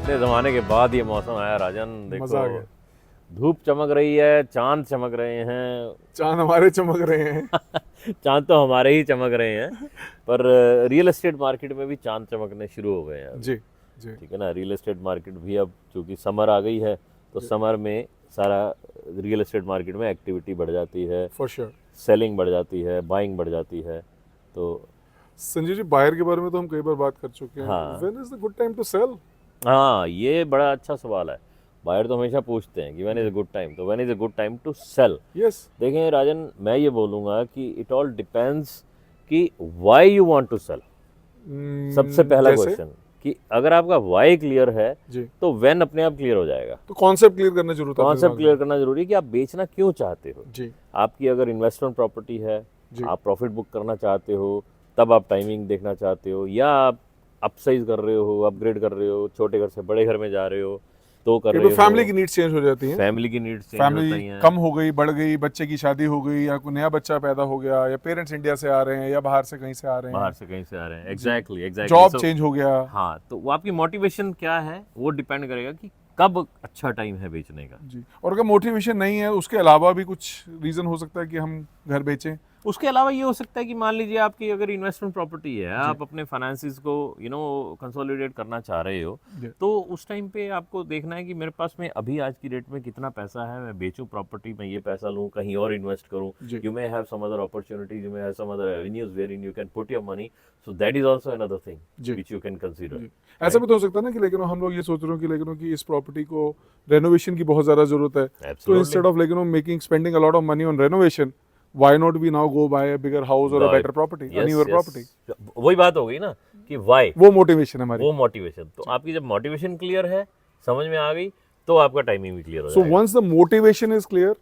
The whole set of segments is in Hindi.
इतने ज़माने के बाद ये मौसम आया राजन, मजा आ देखो गया। धूप चमक रही है, चांद चमक रहे हैं। चांद हमारे चमक रहे हैं। चांद तो हमारे ही चमक रहे हैं, पर रियल एस्टेट मार्केट में भी चांद चमकने शुरू हो गए हैं अभी। जी जी ठीक है ना, रियल एस्टेट मार्केट भी अब चूंकि समर आ गई है तो समर में सारा रियल एस्टेट मार्केट में एक्टिविटी बढ़ जाती है, फॉर श्योर। सेलिंग बढ़ जाती है, बाइंग बढ़ जाती है। तो संजीव जी, बायर के बारे में तो हम कई बार बात कर चुके हैं। हाँ। When is the good time to sell? हाँ, ये बड़ा अच्छा सवाल है। बायर तो हमेशा पूछते हैं कि when is a good time, तो when is a good time to sell. Yes. देखें राजन, मैं ये बोलूँगा कि इट ऑल डिपेंड्स कि why you want to sell. सबसे पहला जैसे? क्वेश्चन कि अगर आपका वाई क्लियर है जी। तो व्हेन अपने आप क्लियर हो जाएगा। तो कॉन्सेप्ट क्लियर करना जरूर था कॉन्सेप्ट क्लियर करना जरूरी है कि आप बेचना क्यों चाहते हो। जी आपकी अगर इन्वेस्टमेंट प्रॉपर्टी है, जी। आप प्रॉफिट बुक करना चाहते हो, तब आप टाइमिंग देखना चाहते हो, या आप अपसाइज कर रहे हो, अपग्रेड कर रहे हो, छोटे घर से बड़े घर में जा रहे हो तो कर कई रहे बार हो। फैमिली की नीड्स चेंज हो जाती हैं। फैमिली की नीड्स चेंज होती फैमिली हैं। कम हो गई, बढ़ गई, बच्चे की शादी हो गई, या कोई नया बच्चा पैदा हो गया, या पेरेंट्स इंडिया से आ रहे हैं या बाहर से कहीं से आ रहे बाहर हैं, से कहीं से आ रहे हैं। Exactly exactly. जॉब चेंज हो गया। हाँ, तो वो आपकी मोटिवेशन क्या है वो डिपेंड करेगा कि कब अच्छा टाइम है बेचने का। जी। और अगर मोटिवेशन नहीं है, उसके अलावा भी कुछ रीजन हो सकता है कि हम घर बेचें। उसके अलावा ये हो सकता है कि मान लीजिए आपकी अगर इन्वेस्टमेंट प्रॉपर्टी है, आप अपने फाइनेंसिस को कंसोलिडेट करना चाह रहे हो, जी। तो उस टाइम पे आपको देखना है कि मेरे पास में अभी आज की डेट में कितना पैसा है, मैं बेचूं प्रॉपर्टी में, ये पैसा लूं कहीं और इन्वेस्ट करूं। जी। You may have some other opportunities, you may have some other avenues wherein you can put your money, so that is also another जी। Thing which you can consider. जी। ऐसा भी तो हो सकता है ना कि लेकिन हम लोग ये सोच रहे हो कि लेकिन कि इस प्रॉपर्टी को रेनोवेशन की बहुत ज़्यादा ज़रूरत है, तो Absolutely. इंस्टेड ऑफ लेकिन making spending a lot of money on renovation, why not we now go buy a bigger house और a better property, a newer property. वही बात हो गई ना कि वाई, वो मोटिवेशन है हमारी। वो मोटिवेशन। तो आपकी जब मोटिवेशन क्लियर है, समझ में आ गई, तो आपका टाइमिंग भी क्लियर हो सो जाएगा। Once the motivation is clear,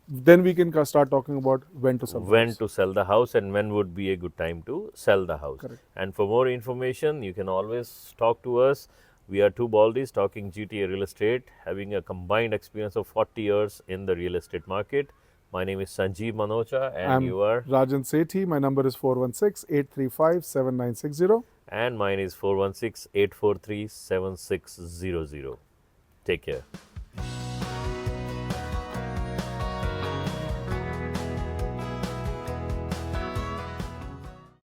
then we can start talking about when to sell the When house. to sell the house and when would be a good time to sell the house. Correct. And for more information, you can always talk to us. We are two baldies talking GTA real estate, having a combined experience of 40 years in the real estate market. My name is Sanjeev Manocha, and I'm you are? Rajan Sethi. My number is 416-835-7960. And mine is 416-843-7600. Take care.